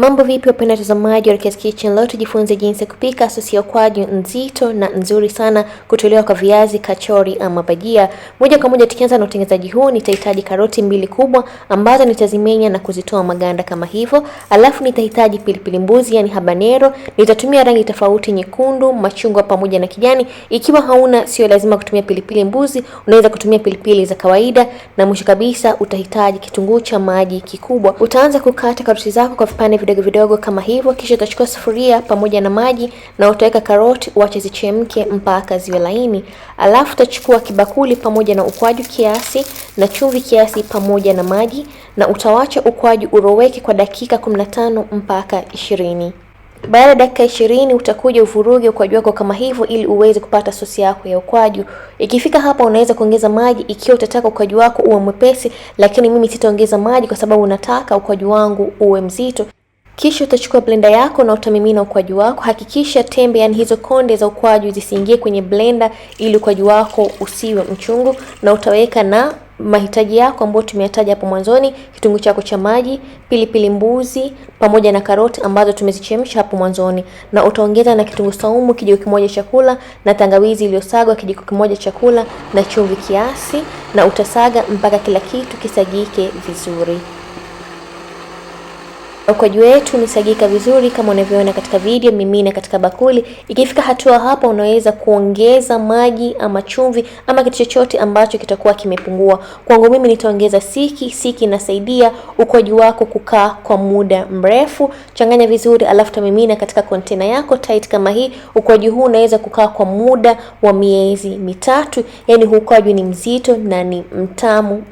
Mambo vipi wapenda watazamaji wa Rukia's Kitchen, leo tujifunze jinsi ya kupika sosi ya ukwaju nzito na nzuri sana kutolewa kwa viazi, kachori ama bajia. Moja kwa moja tukianza na utengenezaji huu, nitahitaji karoti 2 kubwa ambazo nitazimenya na kuzitoa maganda kama hivyo. Alafu nitahitaji pilipili mbuzi yani habanero. Nitatumia rangi tofauti, nyekundu, machungwa pamoja na kijani. Ikiwa hauna, sio lazima kutumia pilipili mbuzi, unaweza kutumia pilipili za kawaida. Na mwisho kabisa utahitaji kitunguu cha maji kikubwa. Utaanza kukata karoti zako kwa vipande vidogo vidogo kama hivyo, kisha utachukua sufuria pamoja na maji na utaweka karoti, uache zichemke mpaka ziwe laini. Alafu utachukua kibakuli pamoja na ukwaju kiasi na chumvi kiasi pamoja na maji, na utawacha ukwaju uroweke kwa dakika 15 mpaka 20. Baada ya dakika 20 utakuja uvuruge ukwaju wako kama hivyo ili uweze kupata sosi yako ya ukwaju. Ikifika hapa unaweza kuongeza maji ikiwa utataka ukwaju wako uwe mwepesi, lakini mimi sitaongeza maji kwa sababu nataka ukwaju wangu uwe mzito. Kisha utachukua blender yako na utamimina ukwaju wako. Hakikisha tembe, yani hizo konde za ukwaju zisiingie kwenye blender ili ukwaju wako usiwe mchungu, na utaweka na mahitaji yako ambayo tumeyataja hapo mwanzoni: kitunguu chako cha maji, pilipili mbuzi pamoja na karoti ambazo tumezichemsha hapo mwanzoni, na utaongeza na kitunguu saumu kijiko kimoja chakula na tangawizi iliyosagwa kijiko kimoja chakula na chumvi kiasi, na utasaga mpaka kila kitu kisagike vizuri. Ukwaju wetu umesagika vizuri kama unavyoona katika video. Mimina katika bakuli. Ikifika hatua hapa unaweza kuongeza maji ama chumvi ama kitu chochote ambacho kitakuwa kimepungua. Kwangu mimi nitaongeza siki. Siki inasaidia ukwaju wako kukaa kwa muda mrefu. Changanya vizuri alafu tamimina katika container yako tight kama hii. Ukwaju huu unaweza kukaa kwa muda wa miezi 3. Yaani huu ukwaju ni mzito na ni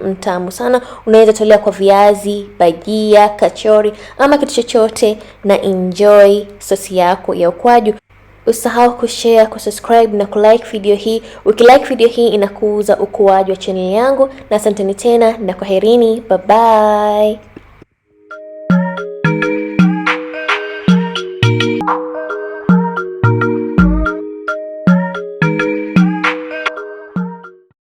mtamu sana. Unaweza tolea kwa viazi, bajia, kachori ama kitu chochote na enjoy sosi yako ya ukwaju. Usahau kushare, kusubscribe na kulike video hii. Ukilike video hii inakuza ukuaji wa channel yangu, na asanteni tena na kwaherini, bye bye.